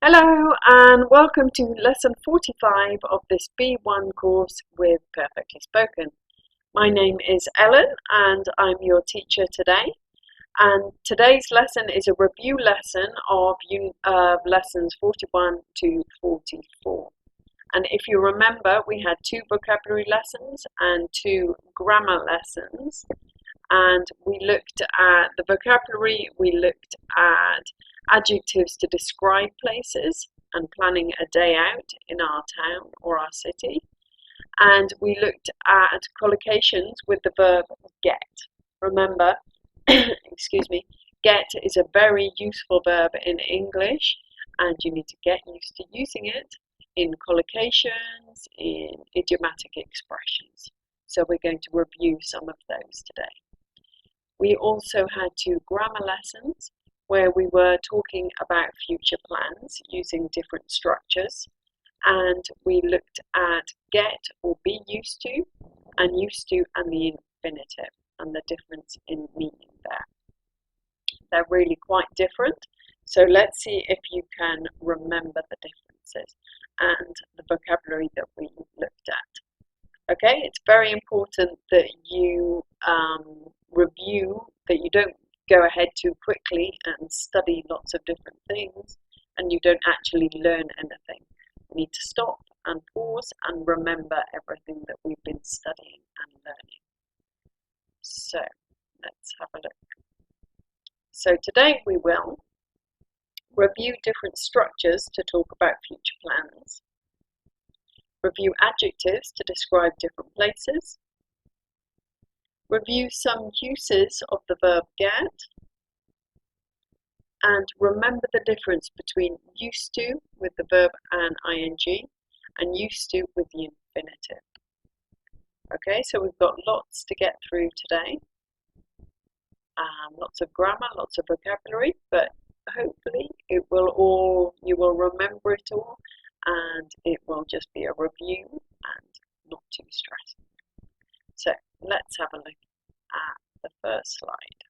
Hello and welcome to lesson 45 of this B1 course with Perfectly Spoken. My name is Ellen and I'm your teacher today. And today's lesson is a review lesson of lessons 41 to 44. And if you remember, we had 2 vocabulary lessons and 2 grammar lessons. And we looked at the vocabulary, we looked at adjectives to describe places and planning a day out in our town or our city. And we looked at collocations with the verb get. Remember, excuse me, get is a very useful verb in English, and you need to get used to using it in collocations, in idiomatic expressions. So we're going to review some of those today. We also had 2 grammar lessons where we were talking about future plans using different structures, and we looked at get or be used to and the infinitive and the difference in meaning there. They're really quite different, so let's see if you can remember the differences and the vocabulary that we looked at. Okay, it's very important that you review, that you don't go ahead too quickly and study lots of different things and you don't actually learn anything. You need to stop and pause and remember everything that we've been studying and learning. So let's have a look. So today we will review different structures to talk about future plans, review adjectives to describe different places, review some uses of the verb get, and remember the difference between used to with the verb and ing and used to with the infinitive. Okay, so we've got lots to get through today. Lots of grammar, lots of vocabulary, but hopefully you will remember it all and it will just be a review and not too stressful. So let's have a look at the first slide.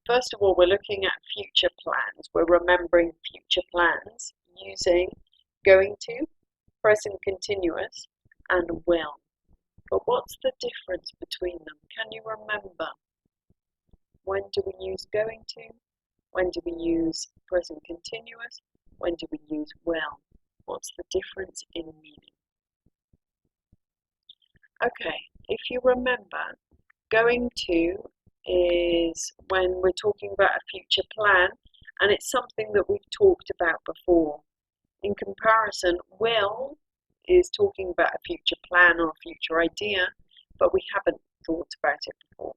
First of all, we're looking at future plans. We're remembering future plans using going to, present continuous, and will. But what's the difference between them? Can you remember? When do we use going to? When do we use present continuous? When do we use will? What's the difference in meaning? Okay, if you remember, going to is when we're talking about a future plan and it's something that we've talked about before. In comparison, will is talking about a future plan or a future idea, but we haven't thought about it before.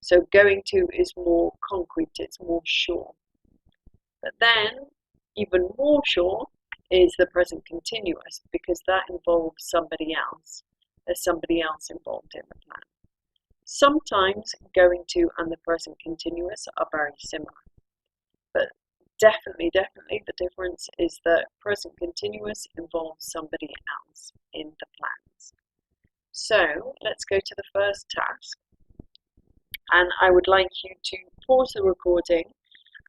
So going to is more concrete, it's more sure. But then, even more sure is the present continuous because that involves somebody else. There's somebody else involved in the plan. Sometimes going to and the present continuous are very similar, but definitely the difference is that present continuous involves somebody else in the plans. So let's go to the first task, and I would like you to pause the recording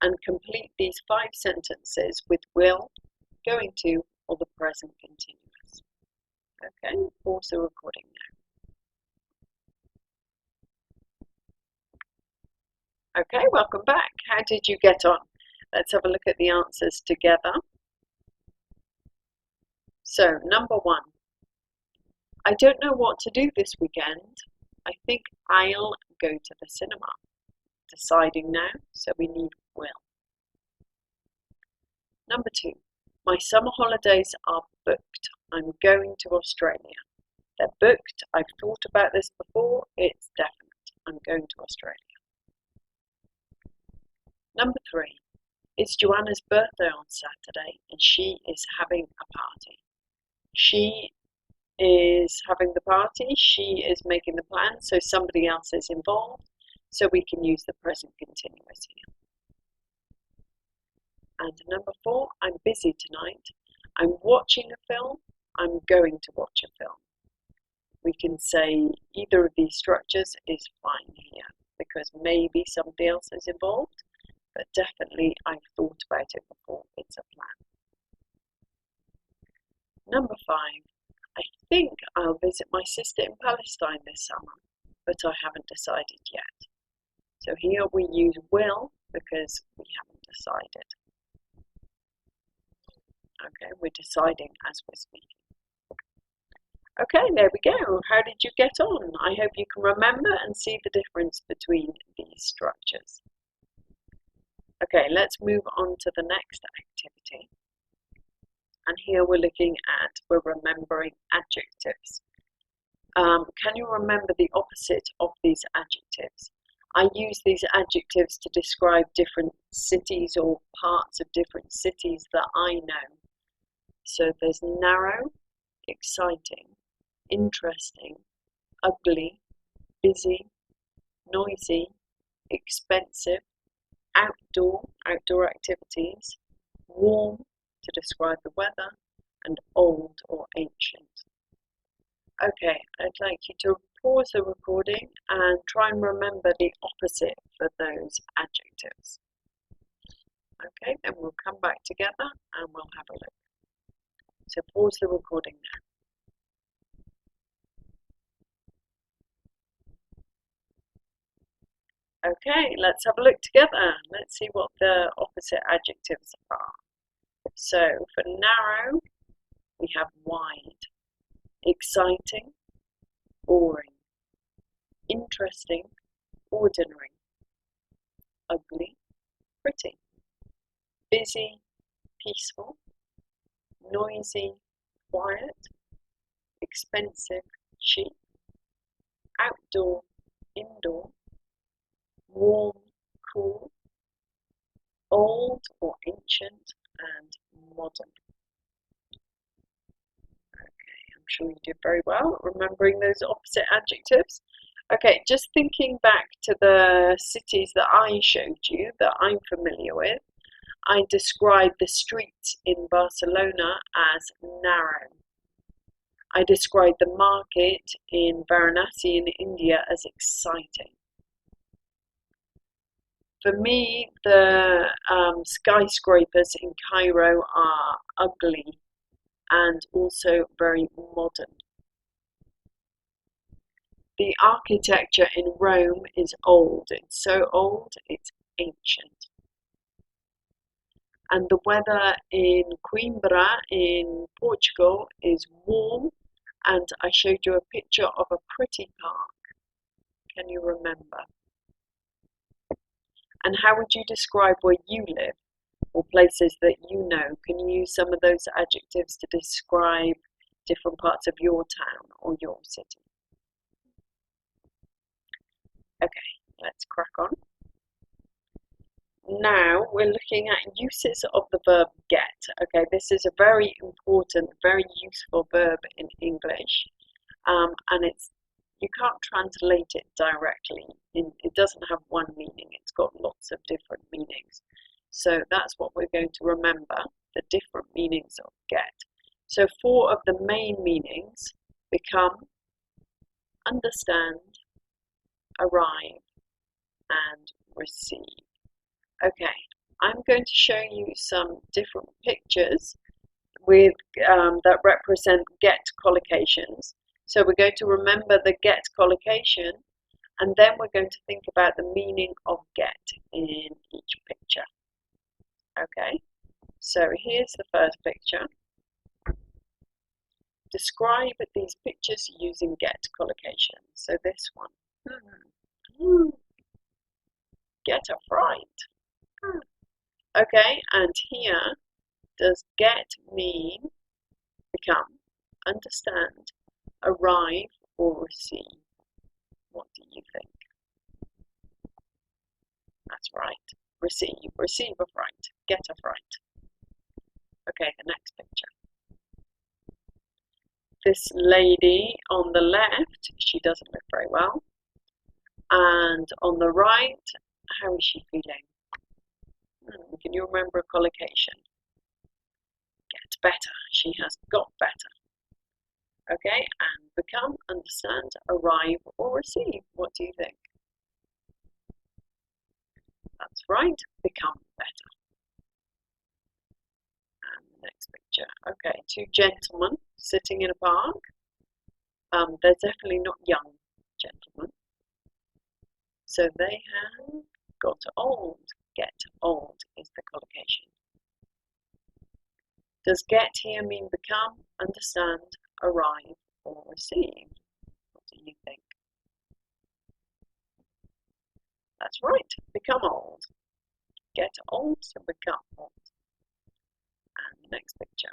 and complete these 5 sentences with will, going to, or the present continuous. Okay, pause the recording now. Okay, welcome back. How did you get on? Let's have a look at the answers together. So, number 1. I don't know what to do this weekend. I think I'll go to the cinema. Deciding now, so we need will. Number 2. My summer holidays are booked. I'm going to Australia. They're booked. I've thought about this before. It's definite. I'm going to Australia. Number 3. It's Joanna's birthday on Saturday and she is having a party. She is having the party, she is making the plan, so somebody else is involved, so we can use the present continuous here. And number 4, I'm busy tonight. I'm watching a film, I'm going to watch a film. We can say either of these structures is fine here because maybe somebody else is involved, but definitely I've thought about it before, it's a plan. Number 5. I think I'll visit my sister in Palestine this summer, but I haven't decided yet. So here we use will because we haven't decided. Okay, we're deciding as we're speaking. Okay, there we go. How did you get on? I hope you can remember and see the difference between these structures. Okay, let's move on to the next activity. And here we're remembering adjectives. Can you remember the opposite of these adjectives? I use these adjectives to describe different cities or parts of different cities that I know. So there's narrow, exciting, interesting, ugly, busy, noisy, expensive, outdoor activities, warm to describe the weather, and old or ancient. Okay, I'd like you to pause the recording and try and remember the opposite for those adjectives. Okay, then we'll come back together and we'll have a look. So pause the recording now. Okay, let's have a look together. Let's see what the opposite adjectives are. So for narrow, we have wide, exciting, boring, interesting, ordinary, ugly, pretty, busy, peaceful, noisy, quiet, expensive, cheap, outdoor, indoor, warm, cool, old or ancient, and modern. Okay, I'm sure you did very well remembering those opposite adjectives. Okay, just thinking back to the cities that I showed you that I'm familiar with, I described the streets in Barcelona as narrow. I described the market in Varanasi in India as exciting. For me, the skyscrapers in Cairo are ugly and also very modern. The architecture in Rome is old. It's so old, it's ancient. And the weather in Coimbra in Portugal is warm, and I showed you a picture of a pretty park. Can you remember? And how would you describe where you live or places that you know? Can you use some of those adjectives to describe different parts of your town or your city? Okay, let's crack on. Now we're looking at uses of the verb get. Okay, this is a very important, very useful verb in English, and you can't translate it directly. It doesn't have one meaning. It's got lots of different meanings. So that's what we're going to remember, the different meanings of get. So 4 of the main meanings: become, understand, arrive, and receive. Okay, I'm going to show you some different pictures with that represent get collocations. So we're going to remember the get collocation, and then we're going to think about the meaning of get in each picture. Okay, so here's the first picture. Describe these pictures using get collocations. So this one, get a fright. Okay, and here, does get mean become, understand, arrive, or receive? What do you think? That's right. Receive. Receive a fright. Get a fright. Okay, the next picture. This lady on the left, she doesn't look very well. And on the right, how is she feeling? Can you remember a collocation? Get better. She has got better. Okay, and become, understand, arrive, or receive. What do you think? That's right, become better. And the next picture. picture. Okay, two gentlemen sitting in a park. They're definitely not young gentlemen. So they have got old. Get old is the collocation. Does get here mean become, understand, arrive, or receive? What do you think? That's right, become old. Get old, so become old. And the next picture.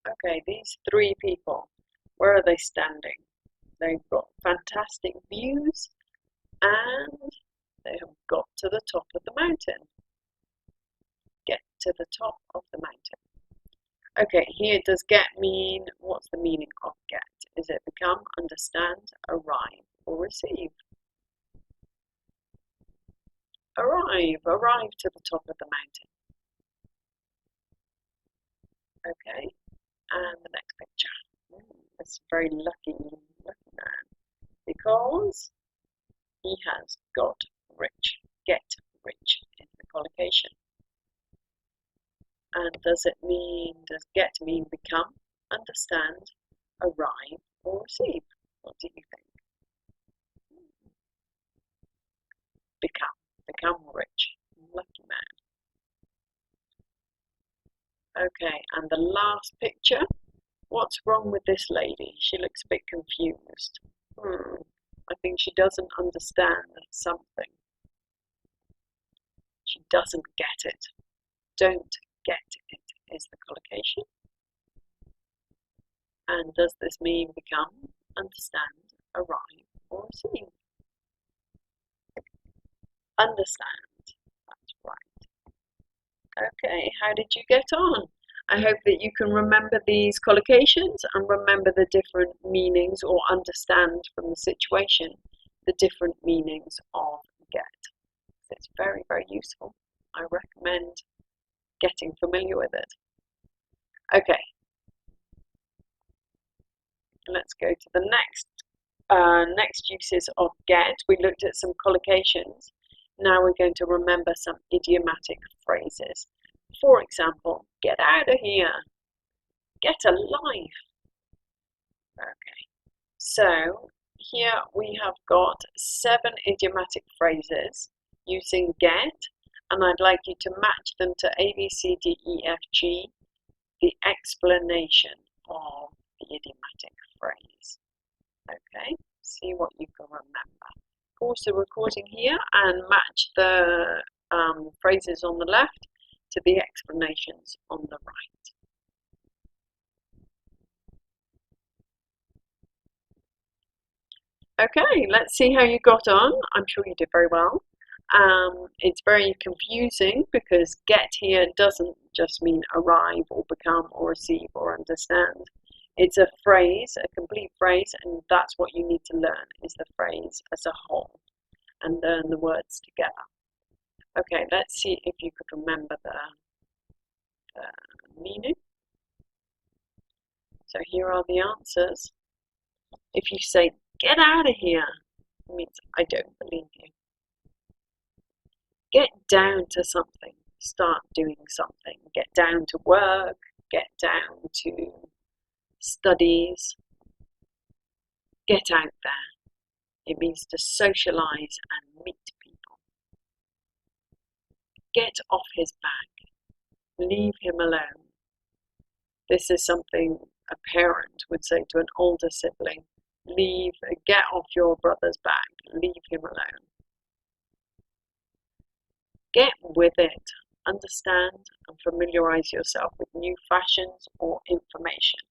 Okay, these three people, where are they standing? They've got fantastic views and they have got to the top of the mountain. Get to the top of the mountain. Okay, here does get mean, what's the meaning of get? Is it become, understand, arrive, or receive? Arrive to the top of the mountain. Okay, and the next picture. This very lucky man, because he has got rich. Get rich is the collocation. And does get mean become, understand, arrive, or receive? What do you think? Become rich. Lucky man. Okay, and the last picture. What's wrong with this lady? She looks a bit confused. I think she doesn't understand something. She doesn't get it. Don't get it is the collocation. And does this mean become, understand, arrive, or receive? Understand. That's right. Okay, how did you get on? I hope that you can remember these collocations and remember the different meanings, or understand from the situation the different meanings of get. It's very, very useful. I recommend getting familiar with it. Okay, let's go to the next uses of get. We looked at some collocations. Now we're going to remember some idiomatic phrases. For example, get out of here, get a life. Okay, so here we have got 7 idiomatic phrases using get, and I'd like you to match them to A, B, C, D, E, F, G, the explanation of the idiomatic phrase. Okay, see what you can remember. Pause the recording here and match the phrases on the left to the explanations on the right. Okay, let's see how you got on. I'm sure you did very well. It's very confusing because get here doesn't just mean arrive or become or receive or understand. It's a phrase, a complete phrase, and that's what you need to learn, is the phrase as a whole, and learn the words together. Okay, let's see if you could remember the meaning. So here are the answers. If you say, get out of here, it means I don't believe you. Get down to something, start doing something. Get down to work, get down to studies. Get out there. It means to socialize and meet people. Get off his back. Leave him alone. This is something a parent would say to an older sibling. Get off your brother's back. Leave him alone. Get with it. Understand and familiarize yourself with new fashions or information.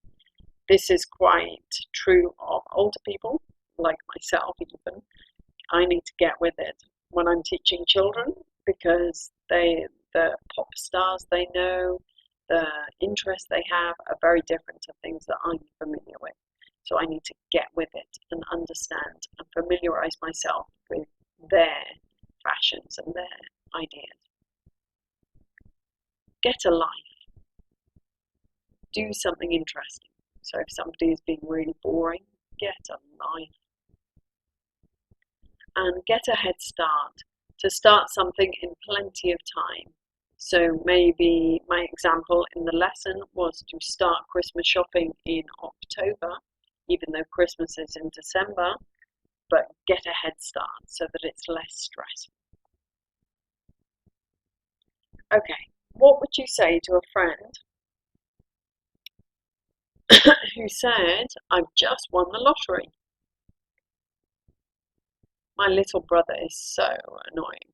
This is quite true of older people, like myself even. I need to get with it when I'm teaching children, because the pop stars they know, the interests they have are very different to things that I'm familiar with. So I need to get with it and understand and familiarize myself with their fashions and their ideas. Get a life. Do something interesting. So if somebody is being really boring, get a life. And get a head start. To start something in plenty of time. So maybe my example in the lesson was to start Christmas shopping in October, even though Christmas is in December, but get a head start so that it's less stressful. Okay, what would you say to a friend who said, "I've just won the lottery"? My little brother is so annoying.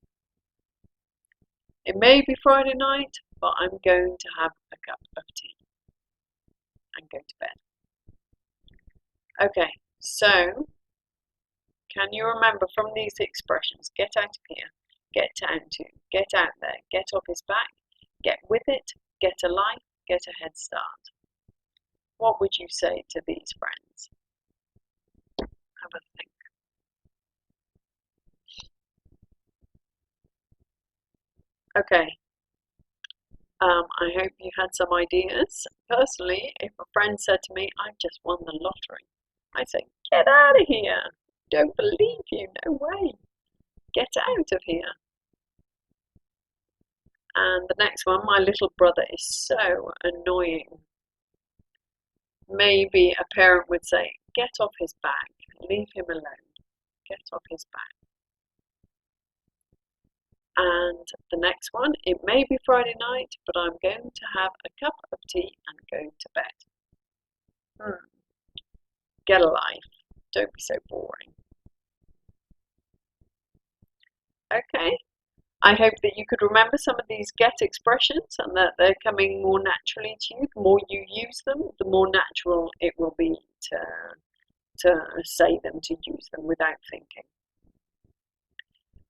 It may be Friday night, but I'm going to have a cup of tea and go to bed. Okay, so can you remember from these expressions, get out of here, get down to, get out there, get off his back, get with it, get a life, get a head start? What would you say to these friends? Have a think. Okay, I hope you had some ideas. Personally, if a friend said to me, "I've just won the lottery," I say, "Get out of here. Don't believe you. No way. Get out of here." And the next one, my little brother is so annoying. Maybe a parent would say, "Get off his back. Leave him alone. Get off his back." And the next one, it may be Friday night, but I'm going to have a cup of tea and go to bed. Get a life. Don't be so boring. Okay, I hope that you could remember some of these get expressions and that they're coming more naturally to you. The more you use them, the more natural it will be to say them, to use them without thinking.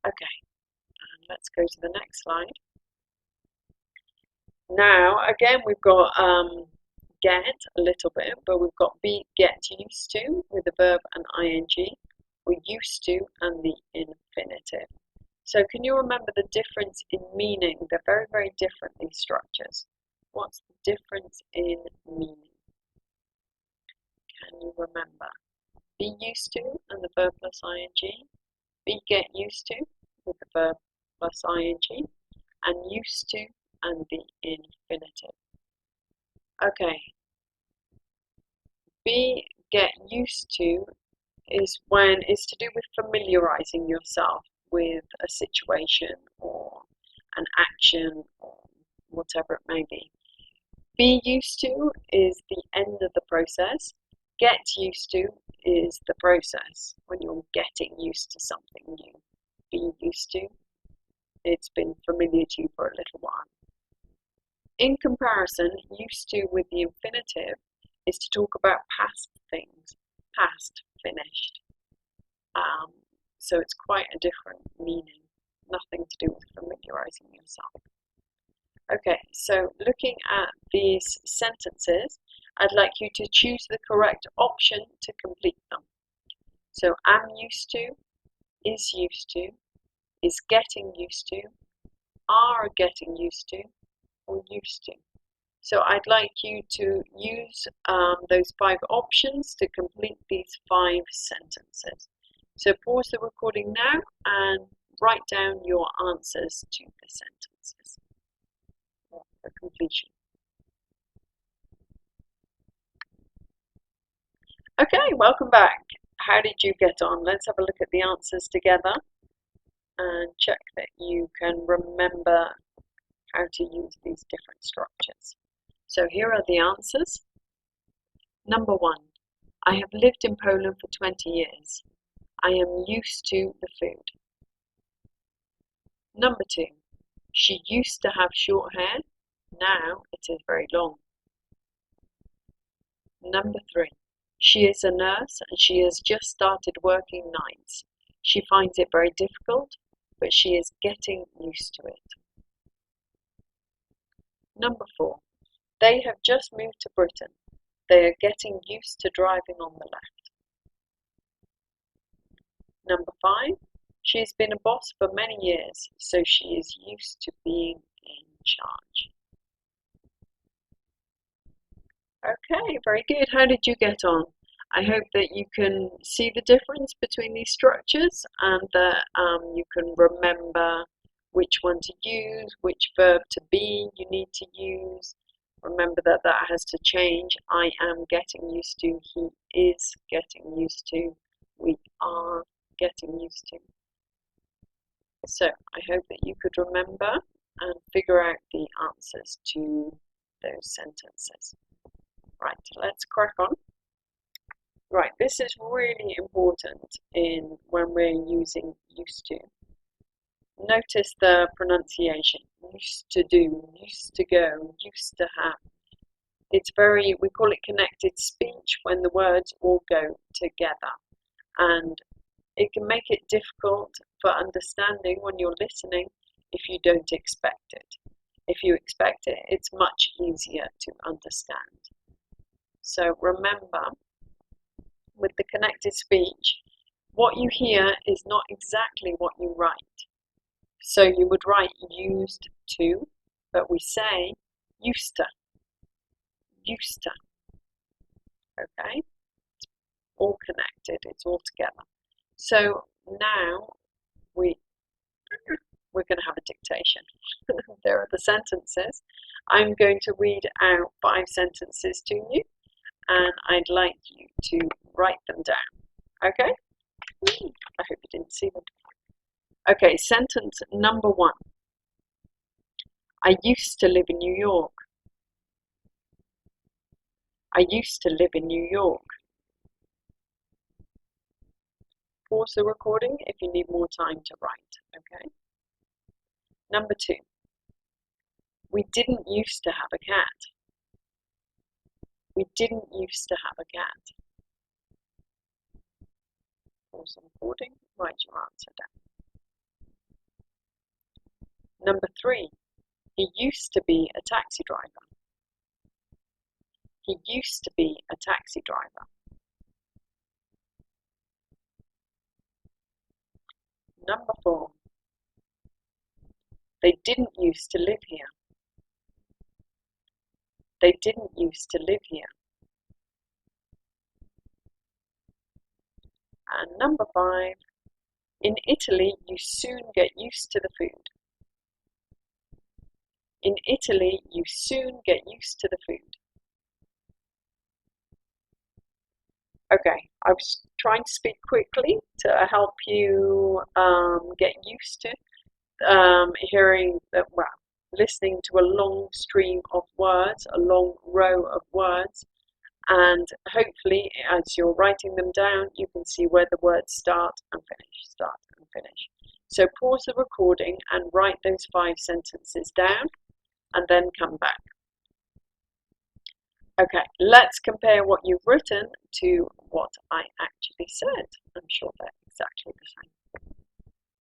Okay, and let's go to the next slide. Now, again, we've got get a little bit, but we've got be get used to with the verb and ing, or used to and the infinitive. So can you remember the difference in meaning? They're very, very different, these structures. What's the difference in meaning? Can you remember? Be used to and the verb plus ing, be get used to with the verb plus ing, and used to and the infinitive. Okay, be get used to is when it's to do with familiarizing yourself with a situation or an action or whatever it may be. Be used to is the end of the process. Get used to is the process when you're getting used to something new. Be used to, it's been familiar to you for a little while. In comparison, used to with the infinitive is to talk about past things, past, finished. So it's quite a different meaning, nothing to do with familiarizing yourself. Okay, so looking at these sentences, I'd like you to choose the correct option to complete them. So am used to, is getting used to, are getting used to, or used to. So I'd like you to use those 5 options to complete these 5 sentences. So pause the recording now and write down your answers to the sentences for completion. Okay, welcome back. How did you get on? Let's have a look at the answers together and check that you can remember how to use these different structures. So here are the answers. Number 1, I have lived in Poland for 20 years. I am used to the food. Number 2, she used to have short hair. Now it is very long. Number 3, she is a nurse and she has just started working nights. She finds it very difficult, but she is getting used to it. Number 4, they have just moved to Britain. They are getting used to driving on the left. Number 5, she has been a boss for many years, so she is used to being in charge. Okay, very good. How did you get on? I hope that you can see the difference between these structures and that you can remember which one to use, which verb to be you need to use. Remember that that has to change. I am getting used to, he is getting used to, we are getting used to. So I hope that you could remember and figure out the answers to those sentences. Right, let's crack on. Right, this is really important in when we're using used to. Notice the pronunciation. Used to do, used to go, used to have. It's very, we call it connected speech when the words all go together. And it can make it difficult for understanding when you're listening if you don't expect it. If you expect it, it's much easier to understand. So remember, with the connected speech, what you hear is not exactly what you write. So you would write used to, but we say used to, used to. Okay? It's all connected, it's all together. So now we're going to have a dictation. There are the sentences. I'm going to read out 5 sentences to you, and I'd like you to write them down. Okay? I hope you didn't see them. Okay, sentence number 1. I used to live in New York. I used to live in New York. Pause the recording if you need more time to write, okay? Number 2. We didn't used to have a cat. We didn't used to have a cat. Pause the recording, write your answer down. Number 3. He used to be a taxi driver. He used to be a taxi driver. Number 4. They didn't used to live here. They didn't used to live here. And number 5. In Italy, you soon get used to the food. In Italy, you soon get used to the food. Okay, I was trying to speak quickly to help you get used to hearing that, well, listening to a long stream of words, a long row of words, and hopefully as you're writing them down, you can see where the words start and finish. So pause the recording and write those 5 sentences down, and then come back. Okay, let's compare what you've written to what I actually said. I'm sure they're exactly the same.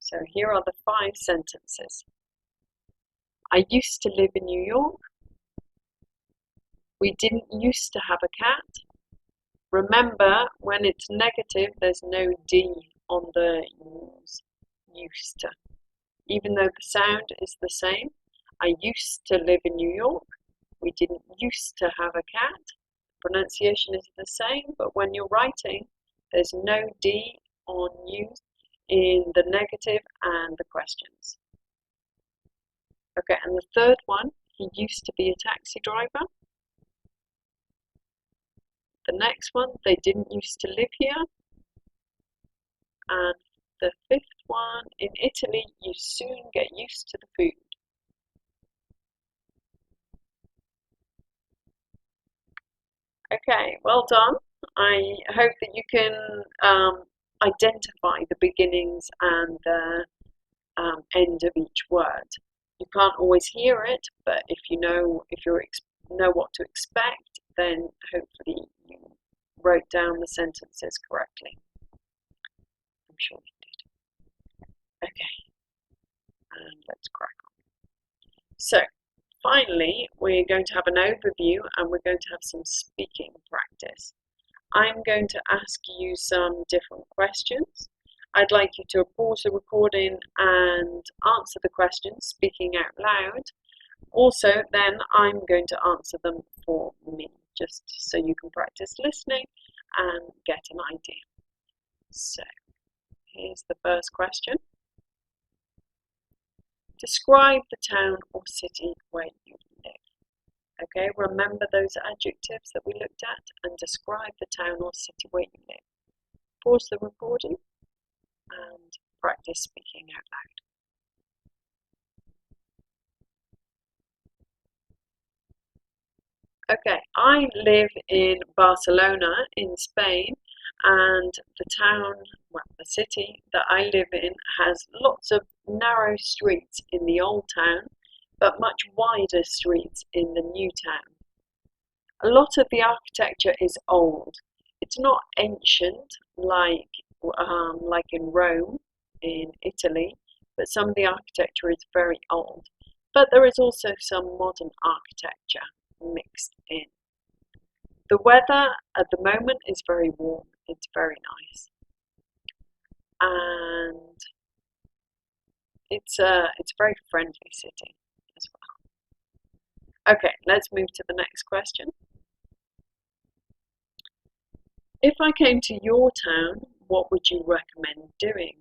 So here are the 5 sentences. I used to live in New York. We didn't used to have a cat. Remember, when it's negative, there's no D on the used to. Even though the sound is the same, I used to live in New York. We didn't used to have a cat. Pronunciation is the same, but when you're writing, there's no D on used in the negative and the questions. Okay, and the third one, he used to be a taxi driver. The next one, they didn't used to live here. And the 5th one, in Italy, you soon get used to the food. Okay, well done. I hope that you can identify the beginnings and the end of each word. You can't always hear it, but if you know what to expect, then hopefully you wrote down the sentences correctly. I'm sure you did. Okay, and let's crack on. So, finally, we're going to have an overview and we're going to have some speaking practice. I'm going to ask you some different questions. I'd like you to pause the recording and answer the questions, speaking out loud. Also, then I'm going to answer them for me, just so you can practice listening and get an idea. So, here's the first question. Describe the town or city where you live. Okay, remember those adjectives that we looked at and describe the town or city where you live. Pause the recording and practice speaking out loud. Okay, I live in Barcelona in Spain, and the town, well, the city that I live in has lots of narrow streets in the old town, but much wider streets in the new town. A lot of the architecture is old. It's not ancient like in Rome, in Italy, but some of the architecture is very old. But there is also some modern architecture mixed in. The weather at the moment is very warm. It's very nice, and it's a very friendly city as well. Okay, let's move to the next question. If I came to your town, what would you recommend doing?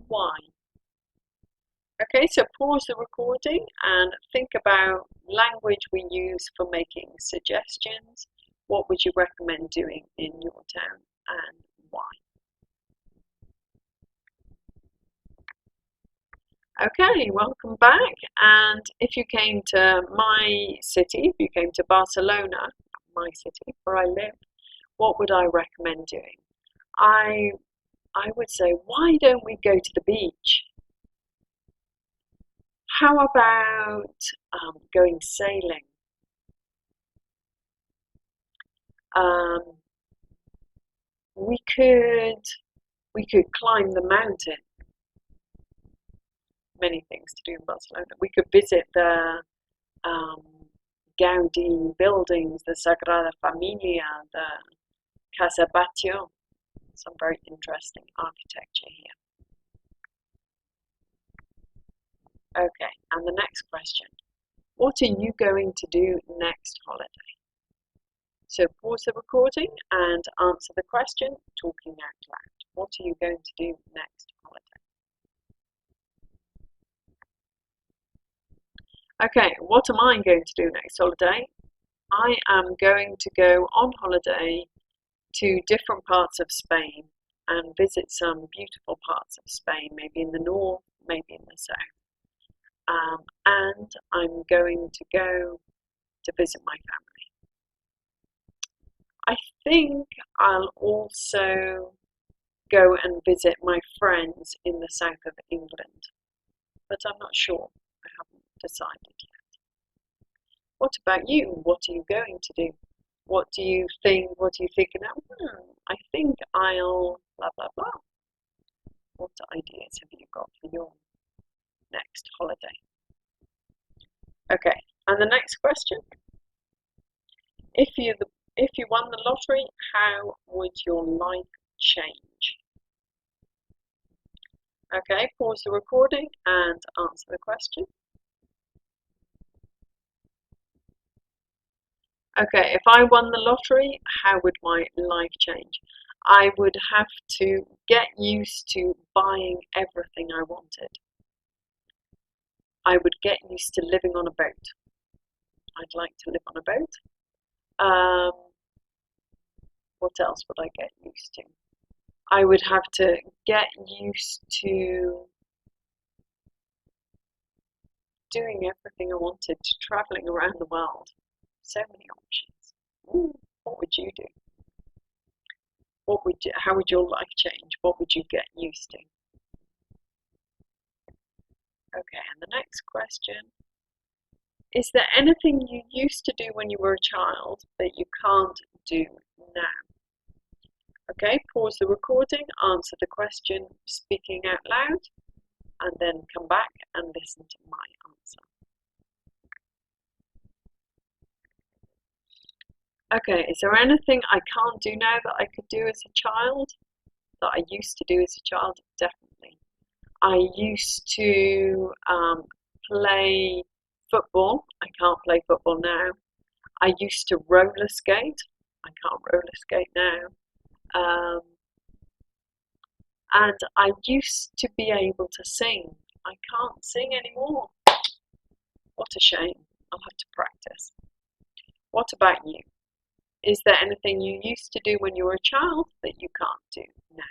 Why? Okay, so pause the recording and think about language we use for making suggestions. What would you recommend doing in your town and why? Okay, welcome back. And if you came to my city, if you came to Barcelona, my city where I live, what would I recommend doing? I would say, why don't we go to the beach? How about going sailing? We could climb the mountain. Many things to do in Barcelona. We could visit the Gaudi buildings, the Sagrada Familia, the Casa Batlló. Some very interesting architecture here. Okay, and the next question. What are you going to do next holiday? So pause the recording and answer the question, talking out loud. What are you going to do next holiday? Okay, what am I going to do next holiday? I am going to go on holiday to different parts of Spain and visit some beautiful parts of Spain, maybe in the north, maybe in the south. And I'm going to go to visit my family. I think I'll also go and visit my friends in the south of England, but I'm not sure. I haven't decided yet. What about you? What are you going to do? What do you think? What are you thinking of? I think I'll blah blah blah. What ideas have you got for your next holiday? Okay, and the next question. If you won the lottery, how would your life change? Okay, pause the recording and answer the question. Okay, if I won the lottery, how would my life change? I would have to get used to buying everything I wanted. I would get used to living on a boat. I'd like to live on a boat. What else would I get used to? I would have to get used to doing everything I wanted, to traveling around the world. So many options. What would you do? How would your life change? What would you get used to? Okay, and the next question. Is there anything you used to do when you were a child that you can't do now? Okay, pause the recording, answer the question, speaking out loud, and then come back and listen to my answer. Okay, is there anything I can't do now that I could do as a child? That I used to do as a child? Definitely. I used to play football. I can't play football now. I used to roller skate. I can't roller skate now. And I used to be able to sing. I can't sing anymore. What a shame. I'll have to practice. What about you? Is there anything you used to do when you were a child that you can't do now?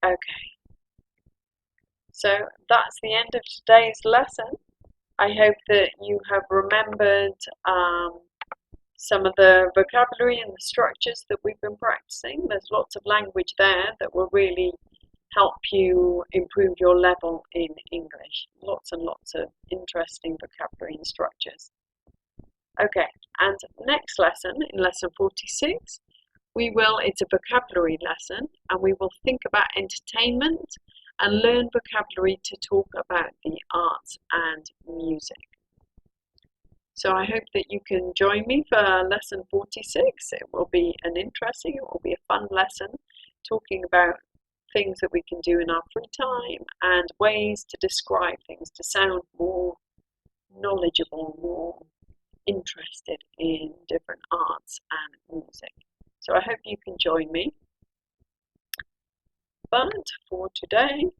Okay, so that's the end of today's lesson. I hope that you have remembered some of the vocabulary and the structures that we've been practicing. There's lots of language there that will really help you improve your level in English. Lots and lots of interesting vocabulary and structures. Okay, and next lesson, in lesson 46, it's a vocabulary lesson, and we will think about entertainment and learn vocabulary to talk about the arts and music. So I hope that you can join me for lesson 46. It will be it will be a fun lesson talking about things that we can do in our free time and ways to describe things to sound more knowledgeable, more interested in different arts and music. So I hope you can join me. But for today,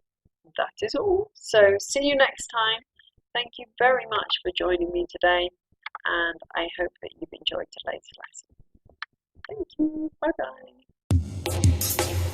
that is all. So see you next time. Thank you very much for joining me today, and I hope that you've enjoyed today's lesson. Thank you. Bye-bye.